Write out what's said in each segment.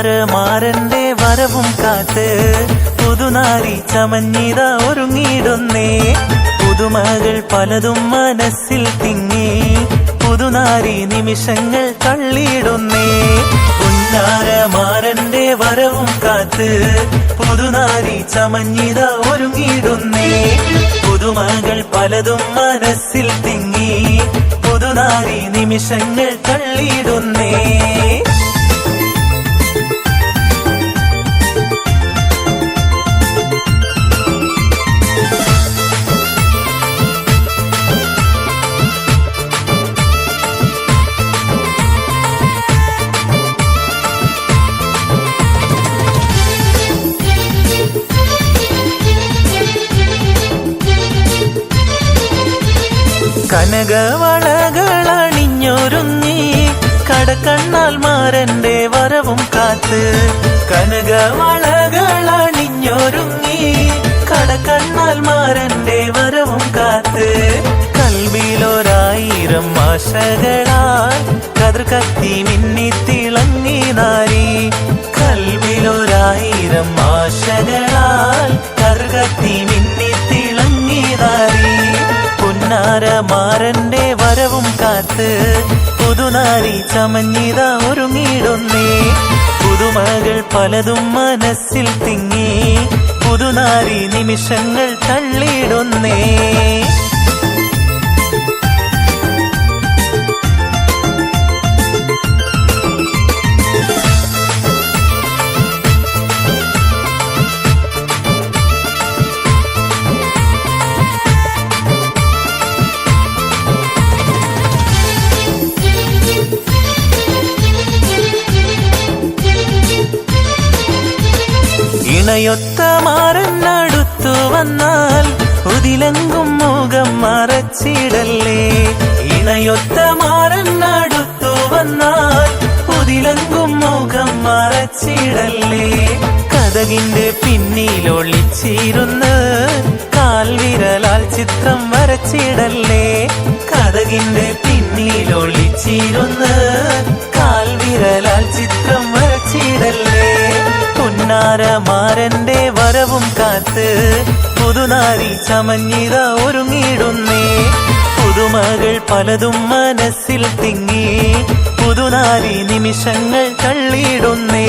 മാരന്റെ വരവും കാത്ത് പുതുനാരി ചമഞ്ഞിത ഒരുങ്ങിടുന്നേ. പുതുമകൾ പലതും മനസ്സിൽ തിങ്ങി പുതുനാരി നിമിഷങ്ങൾ തള്ളിയിടുന്നേ. മാരന്റെ വരവും കാത്ത് പുതുനാരി ചമഞ്ഞിത ഒരുങ്ങിടുന്നേ. പുതുമകൾ പലതും മനസ്സിൽ തിങ്ങി പുതുനാരി നിമിഷങ്ങൾ തള്ളിയിടുന്നേ. കനകവളകളണിഞ്ഞൊരുങ്ങി കടക്കണ്ണാൽ മാരന്റെ വരവും കാത്ത്. കനകവളകളണിഞ്ഞൊരുങ്ങി കടക്കണ്ണാൽ മാരന്റെ വരവും കാത്ത്. കൽവിലൊരായിരം ആശകളാൽ കതിർ കത്തി മിന്നി തിളങ്ങി നാരി. കൽവിലൊരായിരം ആശകളാൽ കതിർ കത്തി മിന്നി തിളങ്ങി നാരി. മാരന്റെ വരവും കാത്ത് പുതുനാരി ചമഞ്ഞിത ഒരുങ്ങിടുന്നേ. പുതുമകൾ പലതും മനസ്സിൽ തിങ്ങി പുതുനാരി നിമിഷങ്ങൾ തള്ളിയിടുന്നേ. ഇണയൊത്ത മാരനടുത്തു വന്നാൽ ഉതിലെങ്കും മുഖം മറച്ചിടല്ലേ. ഇണയൊത്ത മാരനടുത്തു വന്നാൽ ഉതിലെങ്കും മുഖം മറച്ചിടല്ലേ. കതകിന്റെ പിന്നിലൊളിച്ചിരുന്ന് കാൽവിരലാൽ ചിത്രം വരച്ചിടല്ലേ. കതകിന്റെ പിന്നിലൊളിച്ചിരുന്ന് കാൽവിരലാൽ ചിത്രം വരച്ചിടല്ലേ. മാരന്റെ വരവും കാത്ത് പുതുനാരി ചമഞ്ഞിത ഒരുങ്ങിടുന്നേ. പുതുമകൾ പലതും മനസ്സിൽ തിങ്ങി പുതുനാരി നിമിഷങ്ങൾ തള്ളിയിടുന്നേ.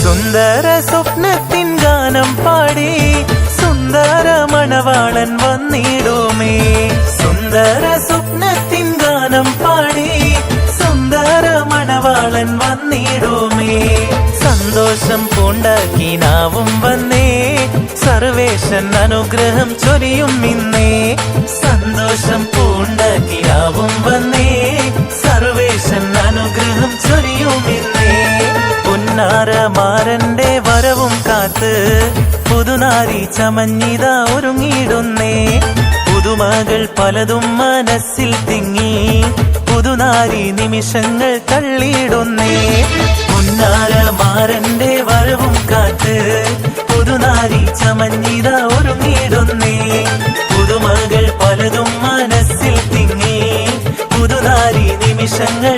സുന്ദര സ്വപ്നത്തിൻ ഗാനം പാടി സുന്ദര മണവാളൻ വന്നിടുമേ. സുന്ദര സ്വപ്നത്തിൻ ഗാനം പാടി സുന്ദര മണവാളൻ വന്നിടുമേ. സന്തോഷം പൂണ്ടാക്കിനാവും വന്നേ സർവേശൻ അനുഗ്രഹം ചൊരിയും ഇന്നേ. സന്തോഷം പൂണ്ടാക്കിനാവും വന്നേ സർവേശൻ അനുഗ്രഹം ചൊരിയും ഇന്നേ. മാരന്റെ വരവും കാത്ത് പുതുനാരി ചമഞ്ഞിത ഒരുങ്ങിടുന്നേ. പുതുമകൾ പലതും മനസ്സിൽ തിങ്ങി പുതുനാരി നിമിഷങ്ങൾ തള്ളിയിടുന്നേ. മാരന്റെ വരവും കാത്ത് പുതുനാരി ചമഞ്ഞിത ഒരുങ്ങിടുന്നേ. പുതുമകൾ പലതും മനസ്സിൽ തിങ്ങി പുതുനാരി നിമിഷങ്ങൾ